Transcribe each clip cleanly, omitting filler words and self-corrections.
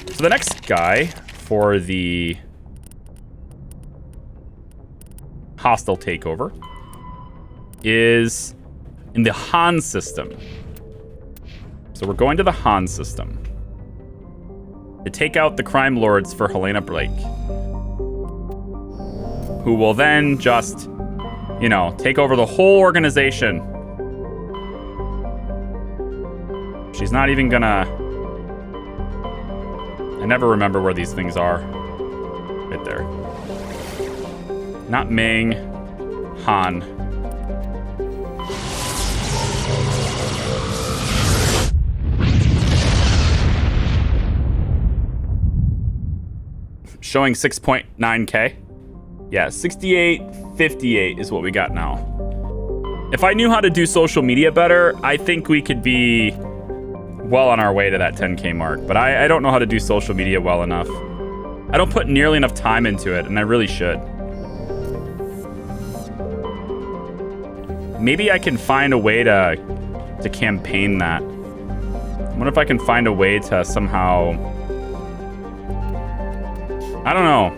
So the next guy for the hostile takeover is in the Han system. So we're going to the Han system to take out the crime lords for Helena Blake, who will then just, you know, take over the whole organization. She's not even gonna... I never remember where these things are. Right there. Not Ming. Han. Showing 6.9K. Yeah, 68.58 is what we got now. If I knew how to do social media better, I think we could be well on our way to that 10K mark. But I don't know how to do social media well enough. I don't put nearly enough time into it, and I really should. Maybe I can find a way to campaign that. I wonder if I can find a way to somehow... I don't know.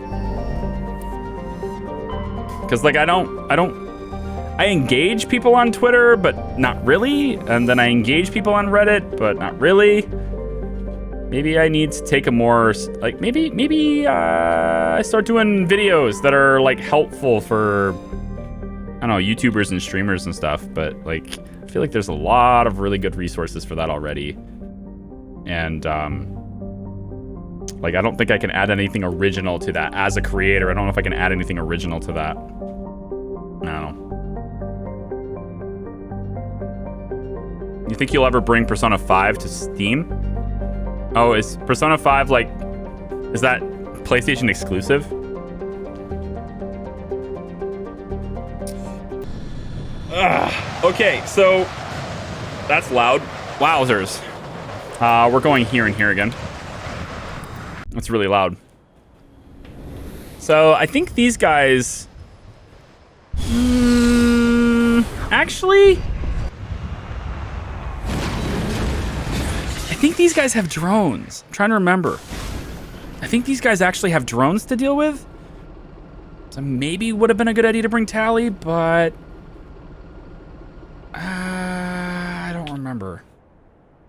Because, like, I engage people on Twitter, but not really. And then I engage people on Reddit, but not really. Maybe I need to take a more, like, maybe I start doing videos that are, like, helpful for, I don't know, YouTubers and streamers and stuff. But, like, I feel like there's a lot of really good resources for that already. And, like, I don't think I can add anything original to that as a creator. I don't know if I can add anything original to that. I don't know. You think you'll ever bring Persona 5 to Steam? Oh, is Persona 5, like, is that PlayStation exclusive? Ugh. Okay, so that's loud. Wowzers. We're going here and here again. That's really loud. So I think these guys... actually... I think these guys have drones. I'm trying to remember. I think these guys actually have drones to deal with. So maybe would have been a good idea to bring Tally, but... I don't remember.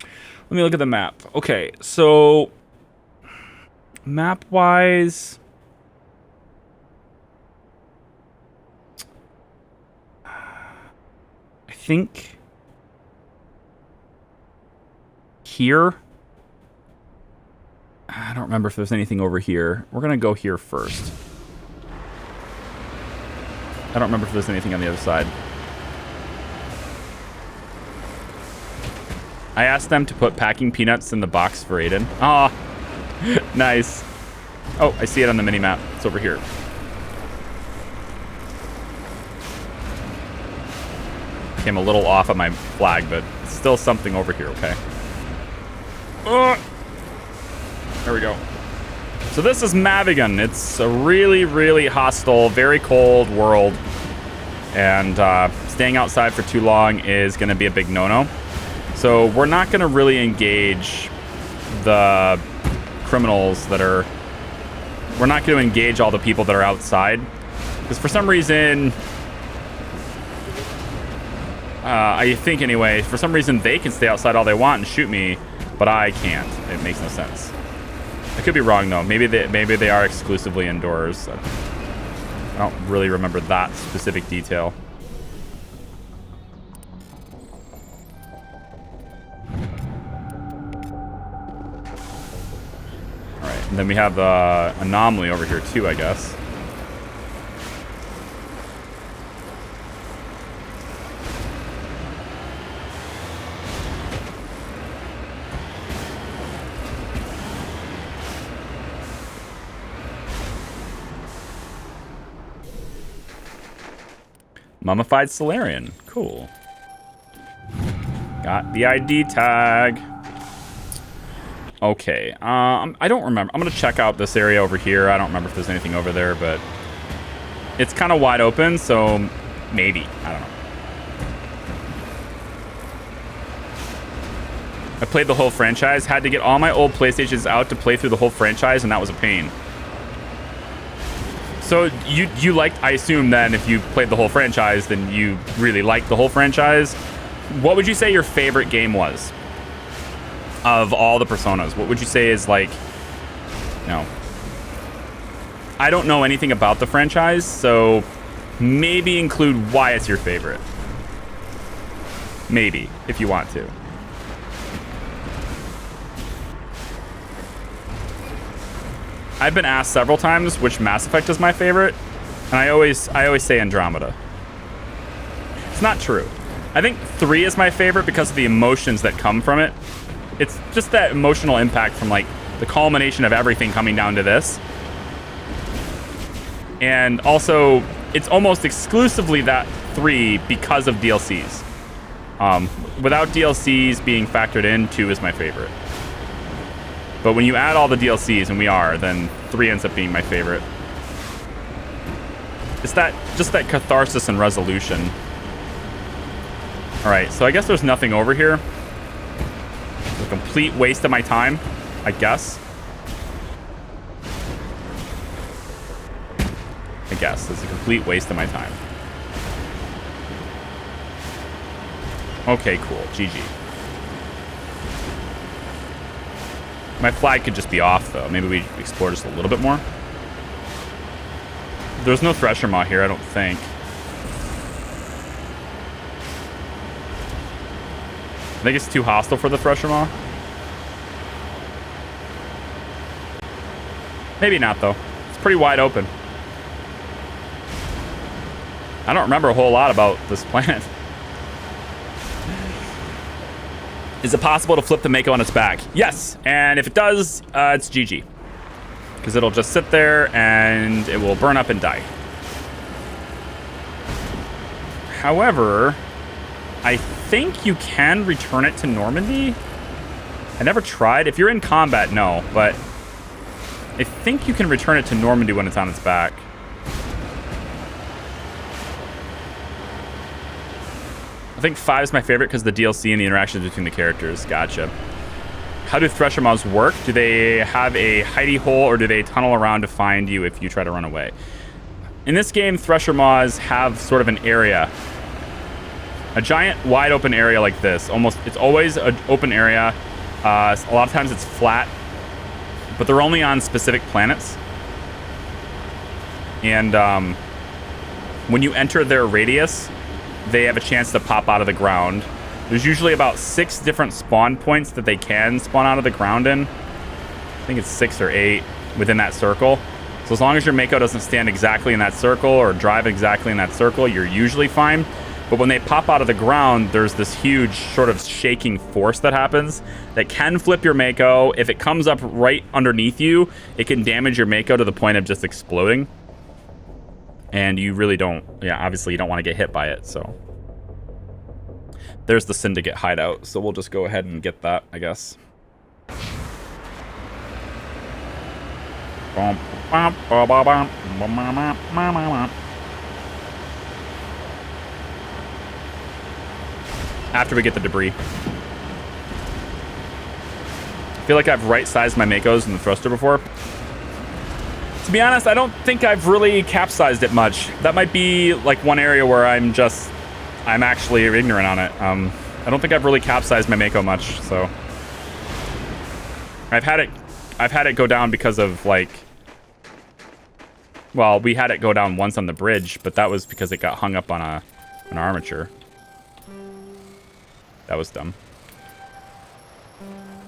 Let me look at the map. Okay, so... map-wise... I think... here... I don't remember if there's anything over here. We're gonna go here first. I don't remember if there's anything on the other side. I asked them to put packing peanuts in the box for Aiden. Aw, nice. Oh, I see it on the mini-map. It's over here. Came a little off of my flag, but it's still something over here, okay? There we go. So this is Mavigan. It's a really, really hostile, very cold world. And staying outside for too long is going to be a big no-no. So we're not going to really engage the criminals that are... We're not going to engage all the people that are outside. Because for some reason... I think anyway, for some reason they can stay outside all they want and shoot me, but I can't. It makes no sense. I could be wrong though. Maybe they are exclusively indoors. I don't really remember that specific detail. All right, and then we have the anomaly over here too, I guess. Mummified Solarian. Cool. Got the ID tag. Okay. I don't remember. I'm going to check out this area over here. I don't remember if there's anything over there, but it's kind of wide open, so maybe. I don't know. I played the whole franchise, had to get all my old PlayStations out to play through the whole franchise, and that was a pain. So you liked, I assume then if you played the whole franchise, then you really liked the whole franchise. What would you say your favorite game was of all the Personas? What would you say is like, you know, I don't know anything about the franchise, so maybe include why it's your favorite. Maybe, if you want to. I've been asked several times which Mass Effect is my favorite, and I always say Andromeda. It's not true. I think 3 is my favorite because of the emotions that come from it. It's just that emotional impact from like the culmination of everything coming down to this. And also, it's almost exclusively that 3 because of DLCs. Without DLCs being factored in, 2 is my favorite. But when you add all the DLCs, and we are, then 3 ends up being my favorite. It's just that catharsis and resolution. All right, so I guess there's nothing over here. It's a complete waste of my time, I guess. It's a complete waste of my time. Okay, cool. GG. My flag could just be off, though. Maybe we explore just a little bit more. There's no Thresher Maw here, I don't think. I think it's too hostile for the Thresher Maw. Maybe not, though. It's pretty wide open. I don't remember a whole lot about this planet. Is it possible to flip the MAKO on its back? Yes, and if it does, it's GG. Because it'll just sit there and it will burn up and die. However, I think you can return it to Normandy. I never tried. If you're in combat, no, but I think you can return it to Normandy when it's on its back. I think 5 is my favorite because the DLC and the interactions between the characters. Gotcha. How do Thresher Maws work? Do they have a hidey hole or do they tunnel around to find you if you try to run away? In this game, Thresher Maws have sort of an area. A giant wide open area like this. It's always an open area. A lot of times it's flat, but they're only on specific planets. And when you enter their radius, they have a chance to pop out of the ground. There's usually about 6 different spawn points that they can spawn out of the ground in. I think it's 6 or 8 within that circle. So as long as your MAKO doesn't stand exactly in that circle or drive exactly in that circle, you're usually fine. But when they pop out of the ground, there's this huge sort of shaking force that happens that can flip your MAKO. If it comes up right underneath you, it can damage your MAKO to the point of just exploding. And you really don't, obviously you don't want to get hit by it, so. There's the Syndicate hideout, so we'll just go ahead and get that, I guess. After we get the debris. I feel like I've right-sized my MAKOs in the thruster before. To be honest, I don't think I've really capsized it much. That might be like one area where I'm actually ignorant on it. I don't think I've really capsized my MAKO much, so. I've had it go down because of like, well, we had it go down once on the bridge, but that was because it got hung up on an armature. That was dumb.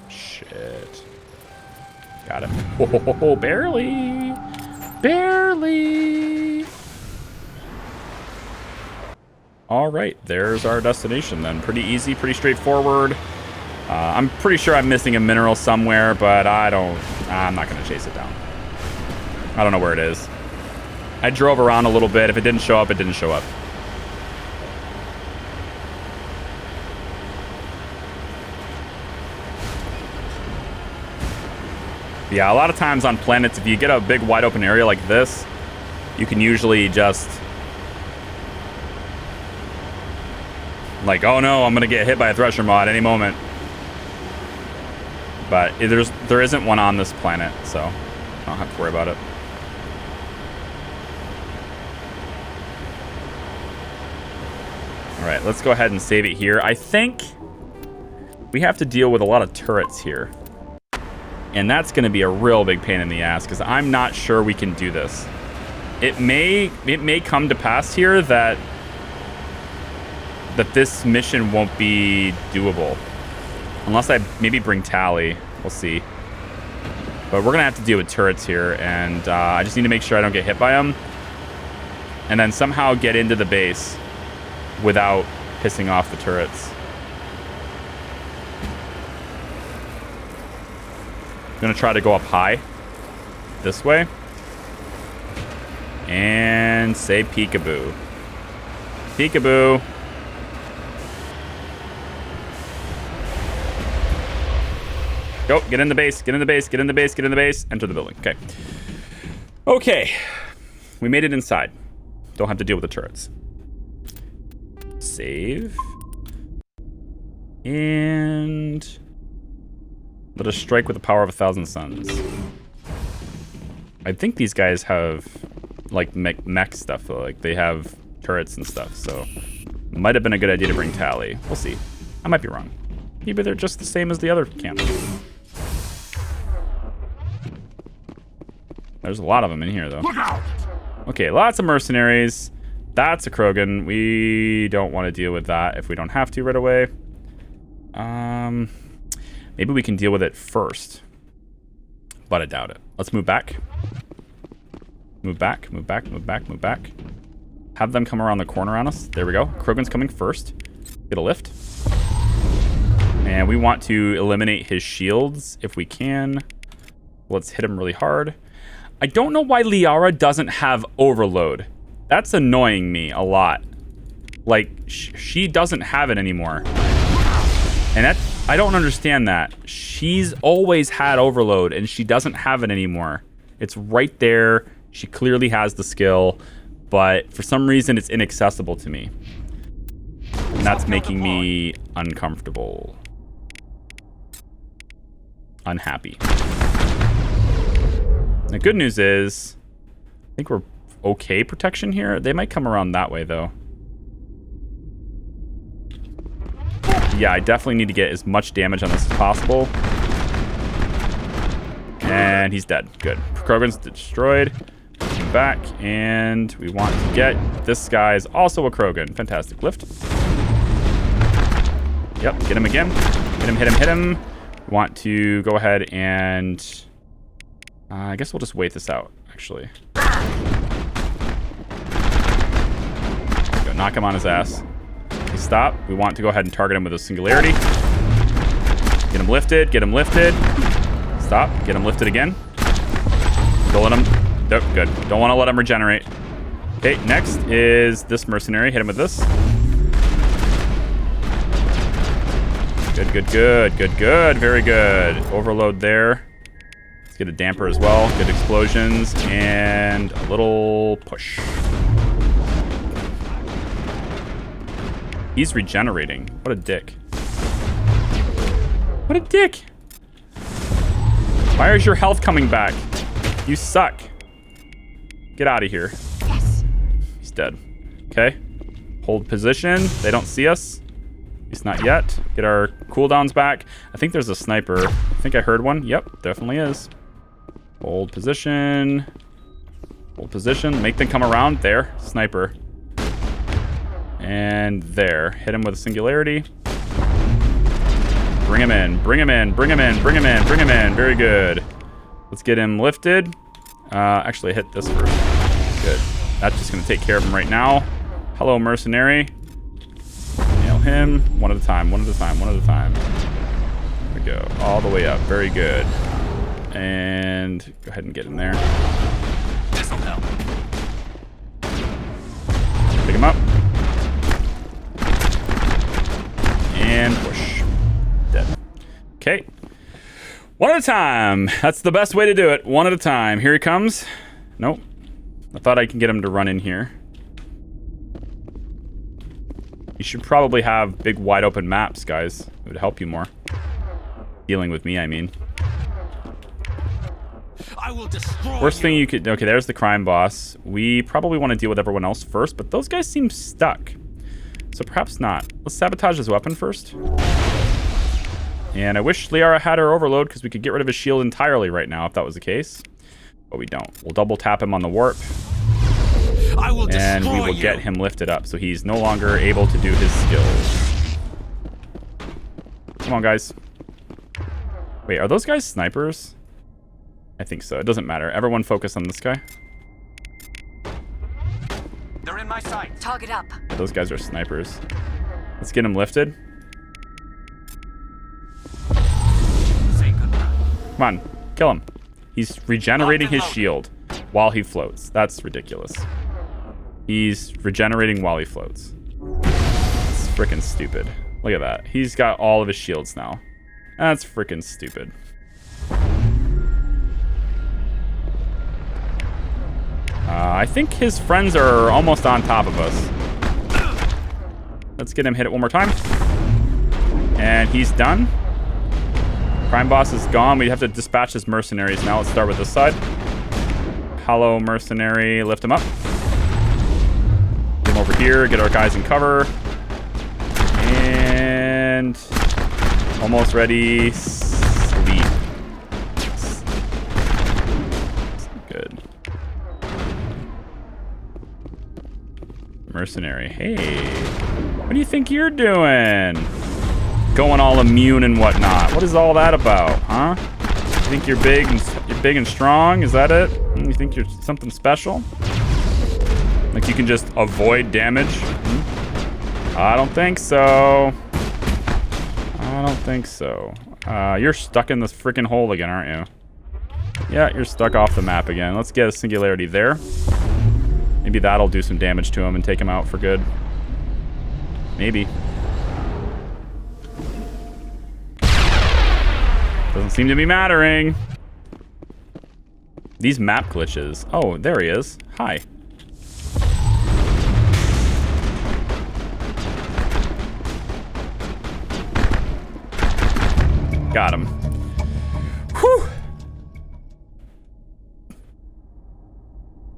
Shit. Got it. Oh, barely. Barely. All right, there's our destination then. Pretty easy, pretty straightforward. I'm pretty sure I'm missing a mineral somewhere, but I'm not gonna chase it down. I don't know where it is. I drove around a little bit. If it didn't show up, it didn't show up. Yeah, a lot of times on planets, if you get a big wide open area like this, you can usually just like, oh no, I'm gonna get hit by a Thresher Maw at any moment. But there isn't one on this planet, so I don't have to worry about it. All right, let's go ahead and save it here. I think we have to deal with a lot of turrets here. And that's going to be a real big pain in the ass because I'm not sure we can do this. It may come to pass here that this mission won't be doable. Unless I maybe bring Tally. We'll see. But we're going to have to deal with turrets here. And I just need to make sure I don't get hit by them. And then somehow get into the base without pissing off the turrets. I'm going to try to go up high. This way. And say peekaboo. Peekaboo. Go, get in the base, get in the base, get in the base, get in the base. Enter the building. Okay. Okay. We made it inside. Don't have to deal with the turrets. Save. And let us strike with the power of 1,000 suns. I think these guys have like mech stuff though. Like they have turrets and stuff, so might have been a good idea to bring Tally. We'll see. I might be wrong. Maybe they're just the same as the other camps. There's a lot of them in here though. Okay, lots of mercenaries. That's a Krogan. We don't want to deal with that if we don't have to right away. Maybe we can deal with it first. But I doubt it. Let's move back. Move back, move back, move back, move back. Have them come around the corner on us. There we go. Krogan's coming first. Get a lift. And we want to eliminate his shields if we can. Let's hit him really hard. I don't know why Liara doesn't have overload. That's annoying me a lot. Like, she doesn't have it anymore. And I don't understand that. She's always had overload, and she doesn't have it anymore. It's right there. She clearly has the skill, but for some reason, it's inaccessible to me. And that's making me uncomfortable. Unhappy. The good news is, I think we're okay protection here. They might come around that way, though. Yeah, I definitely need to get as much damage on this as possible. And he's dead. Good. Krogan's destroyed. Looking back, and we want to get this guy is also a Krogan. Fantastic. Lift. Yep, get him again. Hit him, hit him, hit him. We want to go ahead and... I guess we'll just wait this out, actually. Go knock him on his ass. Okay, stop. We want to go ahead and target him with a singularity. Get him lifted. Get him lifted. Stop. Get him lifted again. Don't let him... Nope, good. Don't want to let him regenerate. Okay, next is this mercenary. Hit him with this. Good, good, good. Good, good. Very good. Overload there. Get a damper as well. Good explosions and a little push. He's regenerating. What a dick. What a dick. Why is your health coming back? You suck. Get out of here. Yes. He's dead. Okay. Hold position. They don't see us. At least not yet. Get our cooldowns back. I think there's a sniper. I think I heard one. Yep, definitely is. Hold position. Hold position. Make them come around. There. Sniper. And there. Hit him with a singularity. Bring him in. Bring him in. Bring him in. Bring him in. Bring him in. Very good. Let's get him lifted. Actually, hit this first. Good. That's just going to take care of him right now. Hello, mercenary. Nail him. One at a time. One at a time. One at a time. There we go. All the way up. Very good. And go ahead and get in there. This'll help. Pick him up. And push. Dead. Okay. One at a time. That's the best way to do it. One at a time. Here he comes. Nope. I thought I can get him to run in here. You should probably have big wide open maps, guys. It would help you more. Dealing with me, I mean. I will destroy Worst thing you could... Okay, there's the crime boss. We probably want to deal with everyone else first, but those guys seem stuck. So perhaps not. Let's sabotage his weapon first. And I wish Liara had her overload because we could get rid of his shield entirely right now if that was the case. But we don't. We'll double tap him on the warp. I will And we will get him lifted up so he's no longer able to do his skills. Come on, guys. Wait, are those guys snipers? I think so. It doesn't matter. Everyone focus on this guy. They're in my sight. Target up. Those guys are snipers. Let's get him lifted. Say goodbye. Come on, kill him. He's regenerating his shield while he floats. That's ridiculous. He's regenerating while he floats. It's freaking stupid. Look at that. He's got all of his shields now. That's freaking stupid. I think his friends are almost on top of us. Let's get him hit it one more time. And he's done. Crime boss is gone. We have to dispatch his mercenaries now. Let's start with this side. Hello, mercenary. Lift him up. Get him over here. Get our guys in cover. And almost ready. Sleep. Good. Mercenary. Hey, what do you think you're doing? Going all immune and whatnot. What is all that about, huh? You think you're big and strong? Is that it? You think you're something special? Like you can just avoid damage? I don't think so. I don't think so. You're stuck in this freaking hole again, aren't you? Yeah, you're stuck off the map again. Let's get a singularity there. Maybe that'll do some damage to him and take him out for good. Maybe. Doesn't seem to be mattering. These map glitches. Oh, there he is. Hi. Got him. Whew.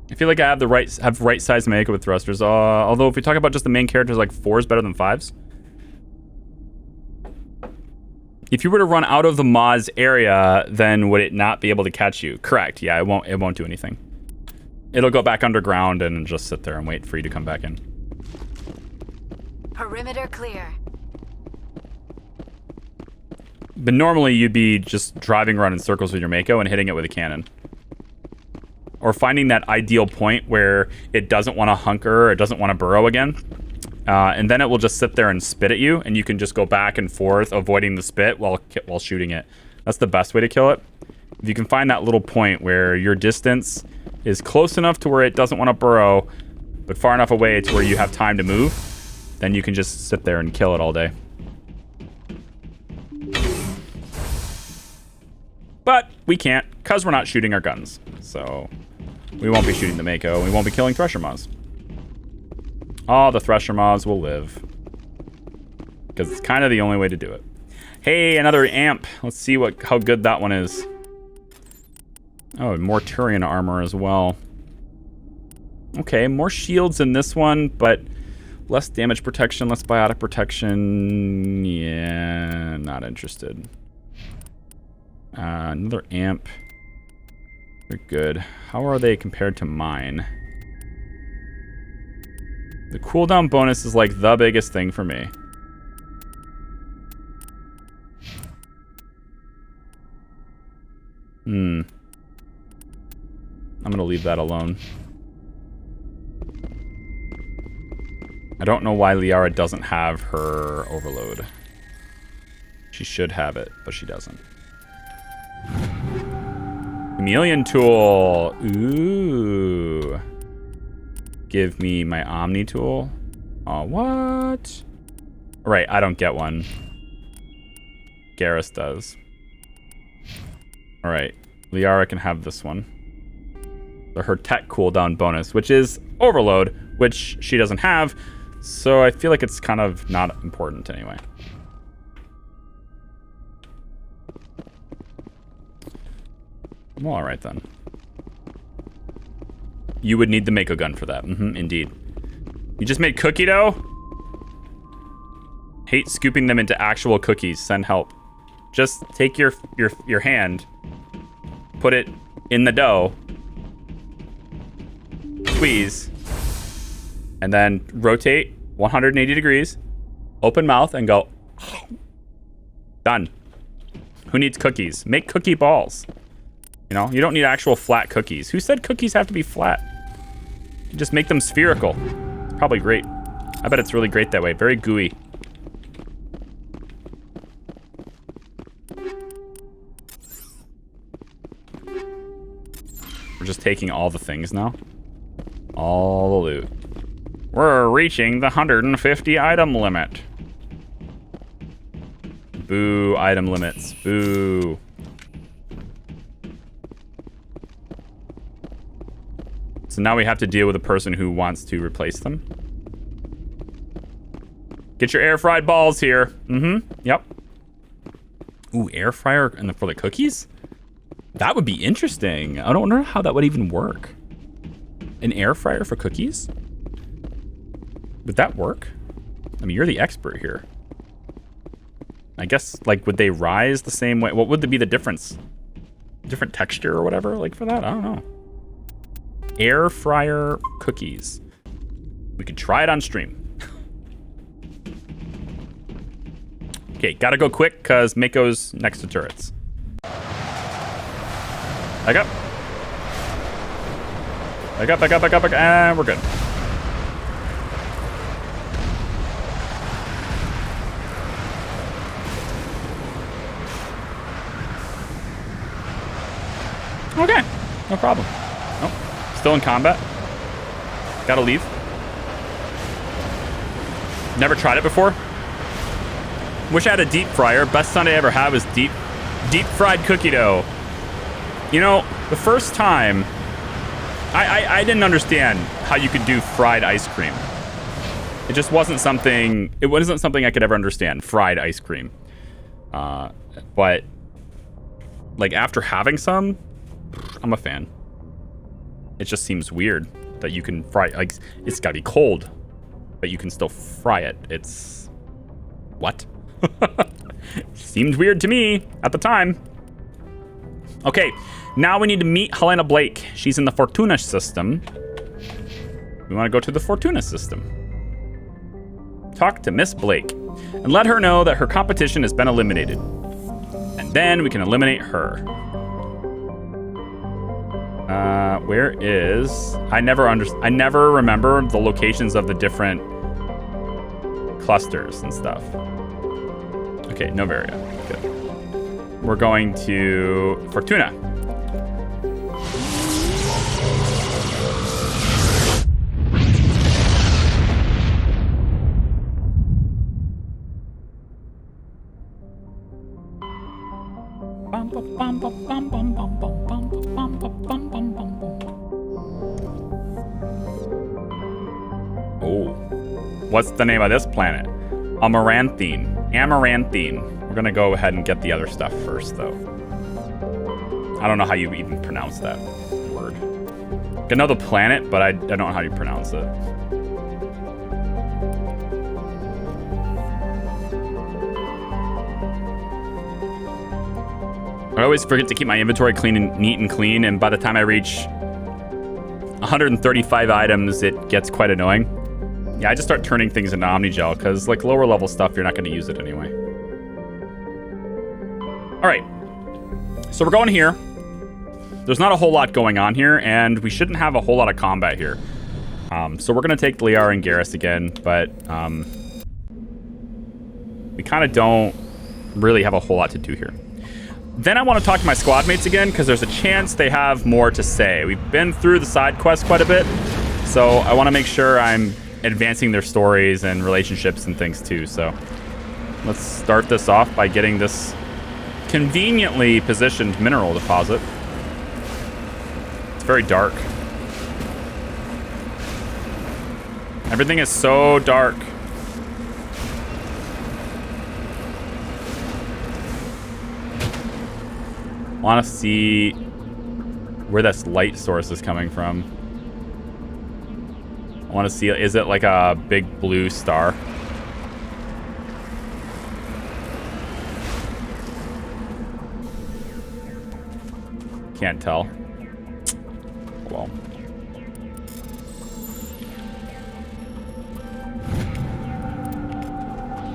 I feel like I have the right size MAKO with thrusters. Although if we talk about just the main characters, like 4 is better than 5s. If you were to run out of the Moz area, then would it not be able to catch you? Correct. Yeah, it won't do anything. It'll go back underground and just sit there and wait for you to come back in. Perimeter clear. But normally you'd be just driving around in circles with your MAKO and hitting it with a cannon. Or finding that ideal point where it doesn't want to hunker or it doesn't want to burrow again. And then it will just sit there and spit at you, and you can just go back and forth, avoiding the spit while shooting it. That's the best way to kill it. If you can find that little point where your distance is close enough to where it doesn't want to burrow, but far enough away to where you have time to move, then you can just sit there and kill it all day. But we can't, because we're not shooting our guns. So we won't be shooting the MAKO. We won't be killing Thresher Moths. All the Thresher Moths will live. Because it's kind of the only way to do it. Hey, another amp. Let's see how good that one is. Oh, and more Turian armor as well. Okay, more shields in this one, but less damage protection, less biotic protection. Yeah, not interested. Another amp. They're good. How are they compared to mine? The cooldown bonus is like the biggest thing for me. I'm gonna leave that alone. I don't know why Liara doesn't have her overload. She should have it, but she doesn't. Chameleon tool. Ooh. Give me my Omni tool. Oh, what? Right, I don't get one. Garrus does. All right, Liara can have this one. So her tech cooldown bonus, which is overload, which she doesn't have. So I feel like it's kind of not important anyway. Well, all right then. You would need the MAKO gun for that. Indeed. You just made cookie dough? Hate scooping them into actual cookies. Send help. Just take your hand, put it in the dough, squeeze, and then rotate 180 degrees, open mouth, and go. Done. Who needs cookies? Make cookie balls. You know, you don't need actual flat cookies. Who said cookies have to be flat? You just make them spherical. It's probably great. I bet it's really great that way. Very gooey. We're just taking all the things now. All the loot. We're reaching the 150 item limit. Boo, item limits. Boo. So now we have to deal with a person who wants to replace them. Get your air fried balls here. Yep. Ooh, air fryer for the cookies? That would be interesting. I don't know how that would even work. An air fryer for cookies? Would that work? I mean, you're the expert here. I guess, like, would they rise the same way? What would be the difference? Different texture or whatever, like, for that? I don't know. Air fryer cookies. We could try it on stream. Okay, gotta go quick, because MAKO's next to turrets. Back up. Back up, back up, back up, back up, and we're good. Okay, no problem. Nope. Still in combat. Gotta leave. Never tried it before. Wish I had a deep fryer. Best Sunday I ever had was deep fried cookie dough. You know, the first time, I didn't understand how you could do fried ice cream. It just wasn't something I could ever understand, fried ice cream. But, like, after having some, I'm a fan. It just seems weird that you can fry, like, it's gotta be cold, but you can still fry it. It's, what? Seemed weird to me at the time. Okay, now we need to meet Helena Blake. She's in the Fortuna system. We want to go to the Fortuna system. Talk to Miss Blake and let her know that her competition has been eliminated. And then we can eliminate her. Where is... I never remember the locations of the different clusters and stuff. Okay, Novaria. Good. We're going to Fortuna. Oh, what's the name of this planet? Amaranthine. We're gonna go ahead and get the other stuff first, though. I don't know how you even pronounce that word. I know the planet, but I don't know how you pronounce it. I always forget to keep my inventory clean and neat and clean, and by the time I reach 135 items, it gets quite annoying. Yeah, I just start turning things into Omnigel, because like lower level stuff, you're not going to use it anyway. All right, so we're going here. There's not a whole lot going on here, and we shouldn't have a whole lot of combat here. So we're going to take Liara and Garrus again, but we kind of don't really have a whole lot to do here. Then I want to talk to my squad mates again, because there's a chance they have more to say. We've been through the side quest quite a bit, so I want to make sure I'm advancing their stories and relationships and things too. So let's start this off by getting this conveniently positioned mineral deposit. It's very dark. Everything is so dark. Want to see where this light source is coming from. I want to see, is it like a big blue star? Can't tell. Well.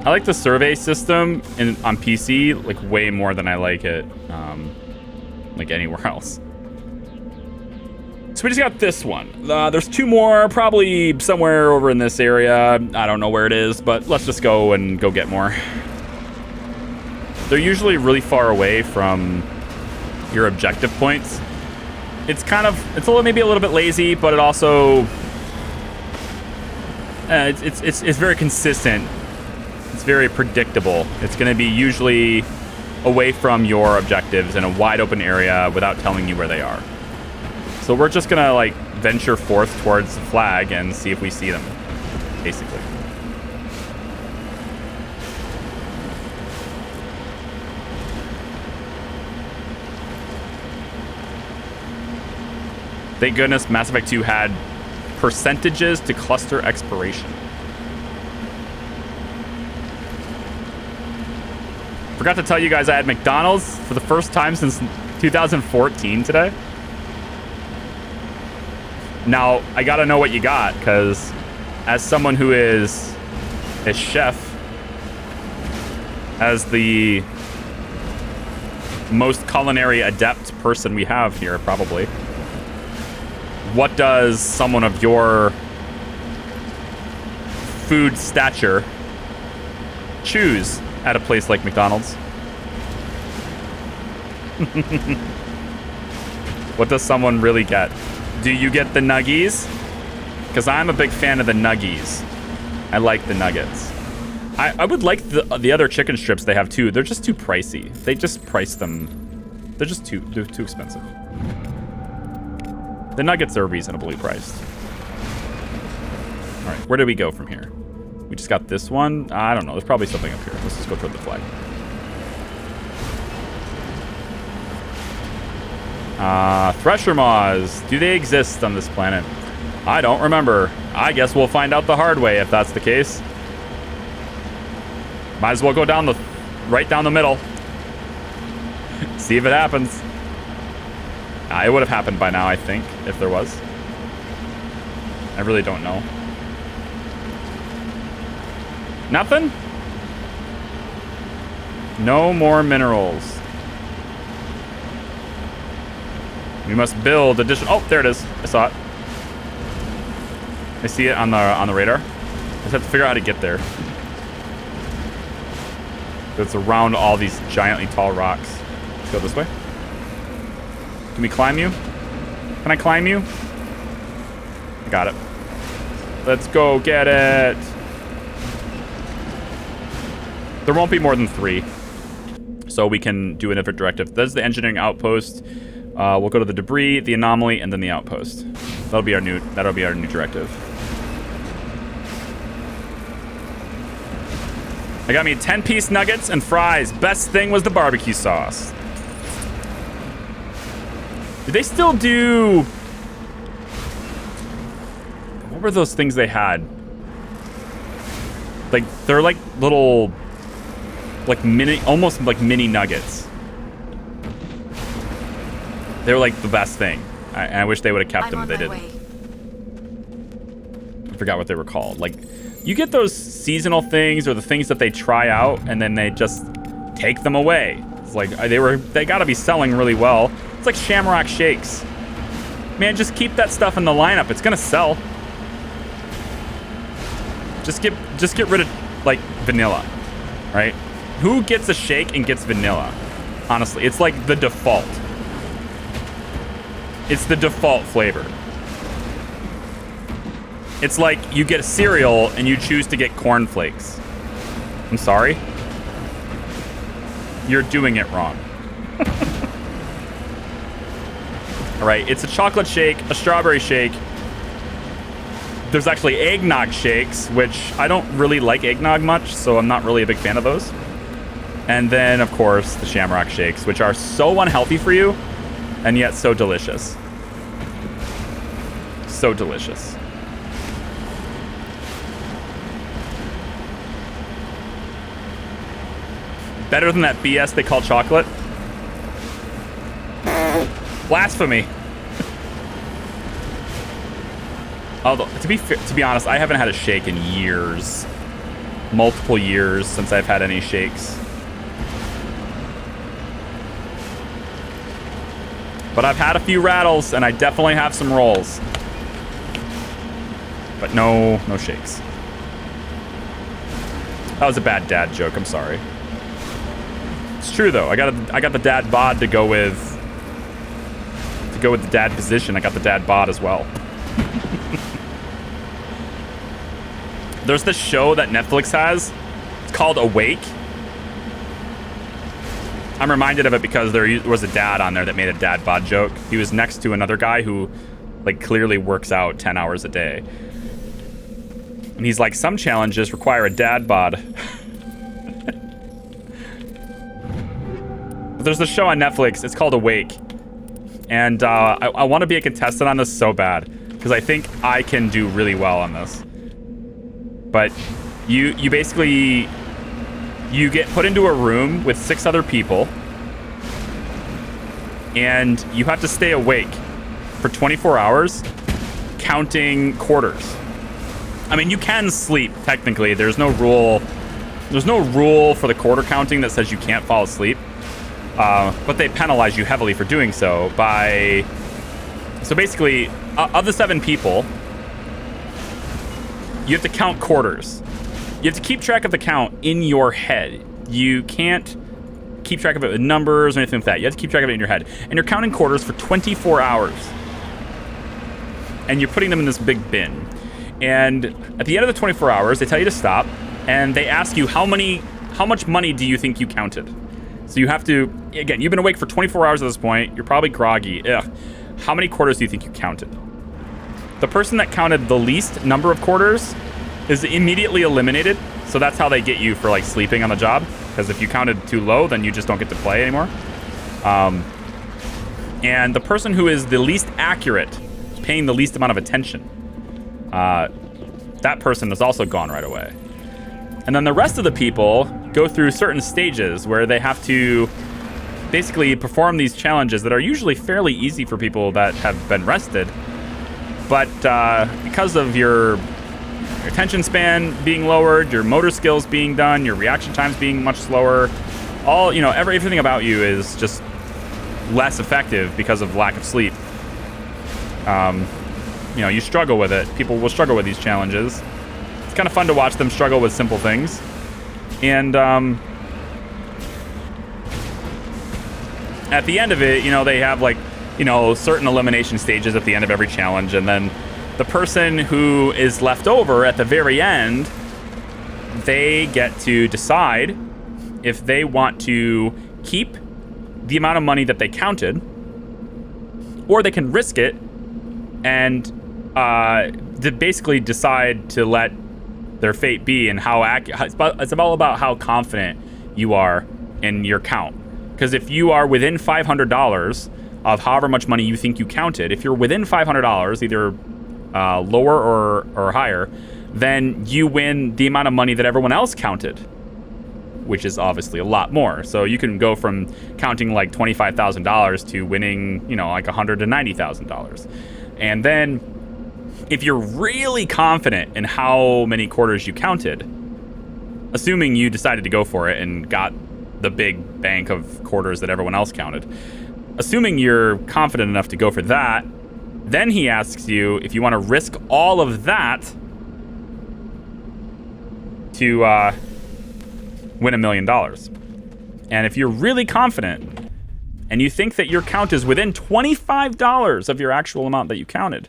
I like the survey system on PC like way more than I like it like anywhere else. So we just got this one. There's 2 more, probably somewhere over in this area. I don't know where it is, but let's just go and go get more. They're usually really far away from your objective points. It's kind of, it's a little, maybe a little bit lazy, but it also, it's very consistent. It's very predictable. It's going to be usually away from your objectives in a wide open area without telling you where they are. So we're just going to like venture forth towards the flag and see if we see them, basically. Thank goodness Mass Effect 2 had percentages to cluster expiration. Forgot to tell you guys I had McDonald's for the first time since 2014 today. Now, I gotta know what you got, because as someone who is a chef, as the most culinary adept person we have here, probably, what does someone of your food stature choose at a place like McDonald's? What does someone really get? Do you get the nuggies? Because I'm a big fan of the nuggies. I like the nuggets. I would like the other chicken strips they have too. They're just too pricey. They just price them. They're too expensive. The nuggets are reasonably priced. All right, where do we go from here? We just got this one. I don't know. There's probably something up here. Let's just go toward the flag. Thresher maws. Do they exist on this planet? I don't remember. I guess we'll find out the hard way if that's the case. Might as well go down right down the middle. See if it happens. It would have happened by now, I think, if there was. I really don't know. Nothing? No more minerals. We must build additional. Oh, there it is. I saw it. I see it on the radar. I just have to figure out how to get there. It's around all these giantly tall rocks. Let's go this way. Can we climb you? Can I climb you? I got it. Let's go get it. There won't be more than 3. So we can do an effort directive. That's the engineering outpost. We'll go to the debris, the anomaly, and then the outpost. That'll be our new directive. I got me 10-piece nuggets and fries. Best thing was the barbecue sauce. Did they still do... What were those things they had? Like, they're like little... Like almost like mini nuggets. They were like the best thing. I wish they would have kept them, but they didn't. I forgot what they were called. Like, you get those seasonal things or the things that they try out and then they just take them away. It's like they gotta be selling really well. It's like Shamrock Shakes. Man, just keep that stuff in the lineup. It's gonna sell. Just get rid of like vanilla, right? Who gets a shake and gets vanilla? Honestly, it's like the default. It's the default flavor. It's like you get a cereal and you choose to get cornflakes. I'm sorry. You're doing it wrong. All right, it's a chocolate shake, a strawberry shake. There's actually eggnog shakes, which I don't really like eggnog much, so I'm not really a big fan of those. And then, of course, the Shamrock Shakes, which are so unhealthy for you, and yet so delicious. So delicious. Better than that BS they call chocolate. Blasphemy. Although, to be honest, I haven't had a shake in years. Multiple years since I've had any shakes. But I've had a few rattles, and I definitely have some rolls. But no shakes. That was a bad dad joke. I'm sorry. It's true though. I got the dad bod to go with the dad position. I got the dad bod as well. There's this show that Netflix has. It's called Awake. I'm reminded of it because there was a dad on there that made a dad bod joke. He was next to another guy who like clearly works out 10 hours a day. And he's like, some challenges require a dad bod. But there's this show on Netflix. It's called Awake. And I want to be a contestant on this so bad because I think I can do really well on this. But you basically, you get put into a room with 6 other people and you have to stay awake for 24 hours counting quarters. I mean, you can sleep technically. There's no rule for the quarter counting that says you can't fall asleep. But they penalize you heavily for doing so so basically, of the 7 people, you have to count quarters. You have to keep track of the count in your head. You can't keep track of it with numbers or anything like that. You have to keep track of it in your head. And you're counting quarters for 24 hours. And you're putting them in this big bin. And at the end of the 24 hours, they tell you to stop. And they ask you, how much money do you think you counted? So you have to, again, you've been awake for 24 hours at this point. You're probably groggy. Ugh. How many quarters do you think you counted? The person that counted the least number of quarters is immediately eliminated. So that's how they get you for like sleeping on the job. Because if you counted too low, then you just don't get to play anymore. And the person who is the least accurate, paying the least amount of attention, that person is also gone right away. And then the rest of the people go through certain stages where they have to basically perform these challenges that are usually fairly easy for people that have been rested. But because of your attention span being lowered, your motor skills being done, your reaction times being much slower, everything about you is just less effective because of lack of sleep. You struggle with it. People will struggle with these challenges. It's kind of fun to watch them struggle with simple things. And at the end of it, they have certain elimination stages at the end of every challenge. And then the person who is left over at the very end, they get to decide if they want to keep the amount of money that they counted, or they can risk it and to basically decide to let their fate be, and it's all about how confident you are in your count. Because if you are within $500 of however much money you think you counted, if you're within $500, either lower or higher, then you win the amount of money that everyone else counted, which is obviously a lot more. So you can go from counting like $25,000 to winning, like $190,000. And then if you're really confident in how many quarters you counted, assuming you decided to go for it and got the big bank of quarters that everyone else counted, assuming you're confident enough to go for that, then he asks you if you want to risk all of that to win $1 million. And if you're really confident and you think that your count is within $25 of your actual amount that you counted,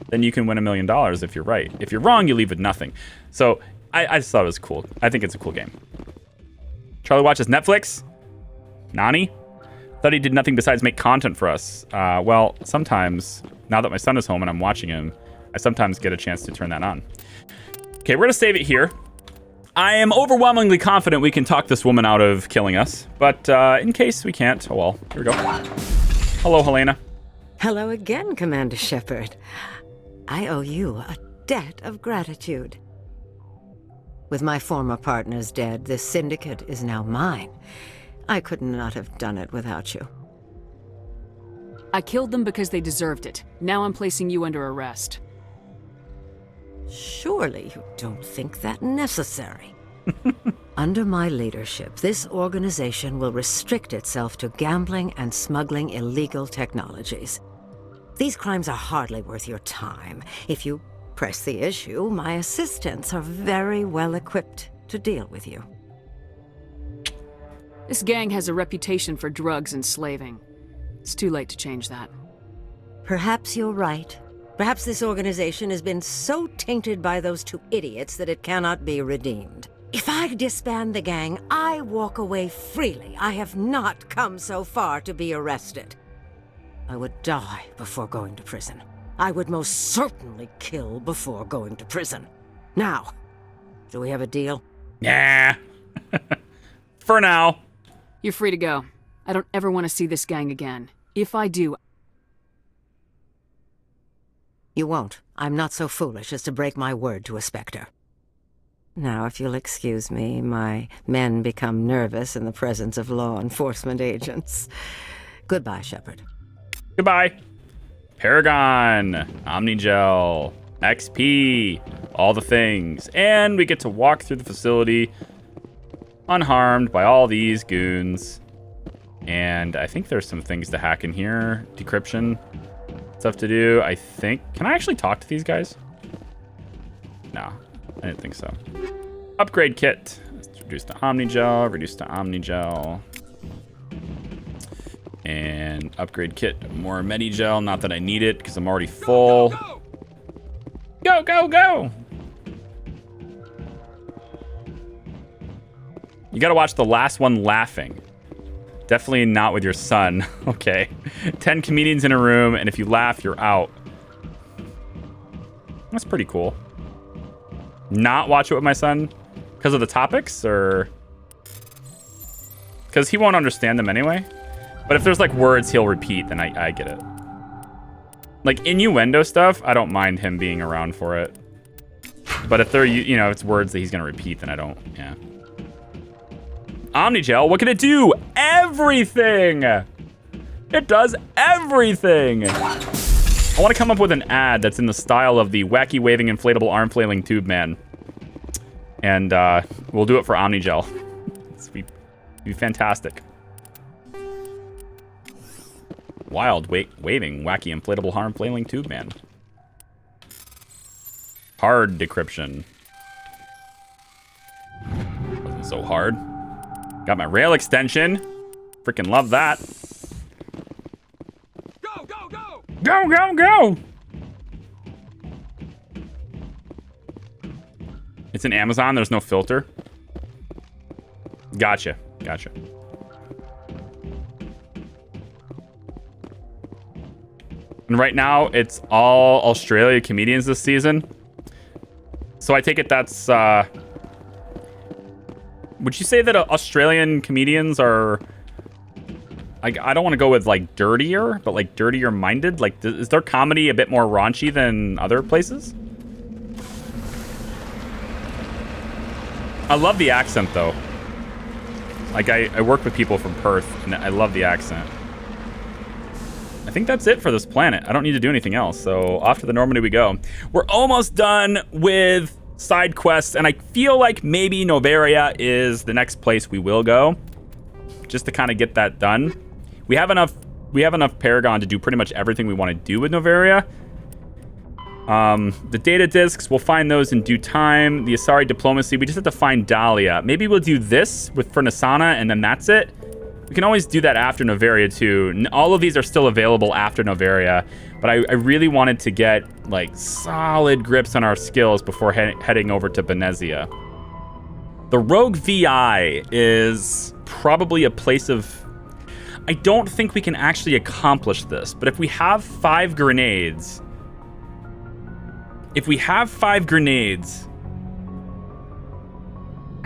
then you can win $1 million if you're right. If you're wrong, you leave with nothing. So I just thought it was cool. I think it's a cool game. Charlie watches Netflix? Nani? Thought he did nothing besides make content for us. Well, sometimes, now that my son is home and I'm watching him, I sometimes get a chance to turn that on. Okay, we're gonna save it here. I am overwhelmingly confident we can talk this woman out of killing us, but in case we can't, oh well, here we go. Hello, Helena. Hello again, Commander Shepard. I owe you a debt of gratitude. With my former partners dead, this syndicate is now mine. I could not have done it without you. I killed them because they deserved it. Now I'm placing you under arrest. Surely you don't think that necessary. Under my leadership, this organization will restrict itself to gambling and smuggling illegal technologies. These crimes are hardly worth your time. If you press the issue, my assistants are very well equipped to deal with you. This gang has a reputation for drugs and slaving. It's too late to change that. Perhaps you're right. Perhaps this organization has been so tainted by those two idiots that it cannot be redeemed. If I disband the gang, I walk away freely. I have not come so far to be arrested. I would die before going to prison. I would most certainly kill before going to prison. Now, do we have a deal? Yeah. For now. You're free to go. I don't ever want to see this gang again. If I do... You won't. I'm not so foolish as to break my word to a Spectre. Now, if you'll excuse me, my men become nervous in the presence of law enforcement agents. Goodbye, Shepard. Goodbye. Paragon, Omnigel, XP, all the things. And we get to walk through the facility unharmed by all these goons. And I think there's some things to hack in here. Decryption stuff to do, I think. Can I actually talk to these guys? No, I didn't think so. Upgrade kit. Let's reduce to Omnigel, reduce to Omnigel. And upgrade kit, more Medigel. Not that I need it because I'm already full. Go, go, go! You gotta watch the last one laughing. Definitely not with your son. Okay. 10 comedians in a room, and if you laugh, you're out. That's pretty cool. Not watch it with my son because of the topics, or because he won't understand them anyway. But if there's like words he'll repeat, then I get it. Like innuendo stuff, I don't mind him being around for it. But if they're, you know, it's words that he's gonna repeat, then I don't, yeah. Omnigel, what can it do? Everything! It does everything! I want to come up with an ad that's in the style of the wacky waving inflatable arm flailing tube man. And we'll do it for Omnigel. It'd be fantastic. Wild waving wacky inflatable arm flailing tube man. Hard decryption. Wasn't so hard. Got my rail extension. Freaking love that. Go, go, go! Go, go, go! It's an Amazon. There's no filter. Gotcha. Gotcha. And right now, it's all Australia comedians this season. So I take it that's... would you say that Australian comedians are... I don't want to go with, like, dirtier, but, like, dirtier-minded? Like, is their comedy a bit more raunchy than other places? I love the accent, though. Like, I work with people from Perth, and I love the accent. I think that's it for this planet. I don't need to do anything else, so off to the Normandy we go. We're almost done with side quests, and I feel like maybe Noveria is the next place we will go, just to kind of get that done. We have enough Paragon to do pretty much everything we want to do with Noveria. The data discs, we'll find those in due time. The Asari diplomacy, we just have to find Dahlia. Maybe we'll do this for Nasana, and then that's it. We can always do that after Noveria too. All of these are still available after Noveria, but I really wanted to get like solid grips on our skills before heading over to Benezia. The Rogue VI is probably a place of... I don't think we can actually accomplish this, but if we have 5 grenades... I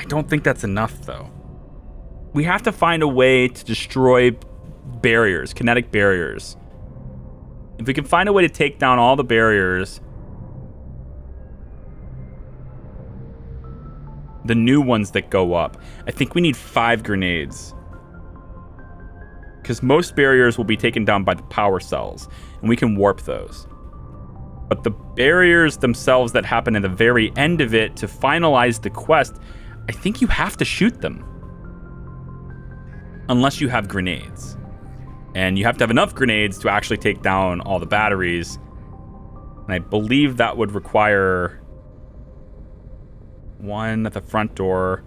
don't think that's enough, though. We have to find a way to destroy barriers, kinetic barriers. If we can find a way to take down all the barriers The new ones that go up. I think we need 5 grenades. Because most barriers will be taken down by the power cells, and we can warp those. But the barriers themselves that happen at the very end of it to finalize the quest, I think you have to shoot them. Unless you have grenades. And you have to have enough grenades to actually take down all the batteries. And I believe that would require 1 at the front door,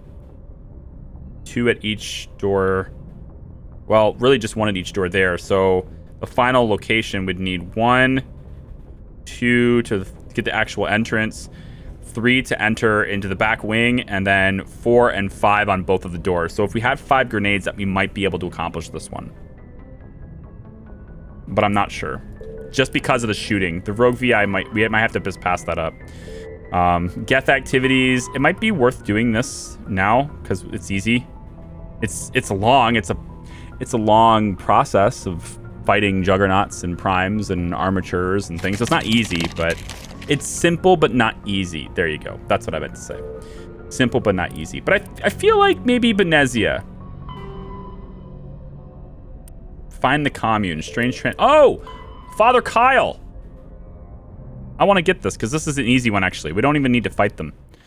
2 at each door. Well, really just 1 at each door there. So the final location would need 1, 2 to get the actual entrance, 3 to enter into the back wing, and then 4 and 5 on both of the doors. So if we had 5 grenades, that we might be able to accomplish this one. But I'm not sure. Just because of the shooting. The rogue VI we might have to just pass that up. Geth activities. It might be worth doing this now because it's easy. It's long. It's a long process of fighting juggernauts and primes and armatures and things. So it's not easy, but it's simple but not easy. There you go. That's what I meant to say. Simple but not easy. But I feel like maybe Benezia. Find the commune. Strange oh! Father Kyle! I want to get this because this is an easy one actually. We don't even need to fight them.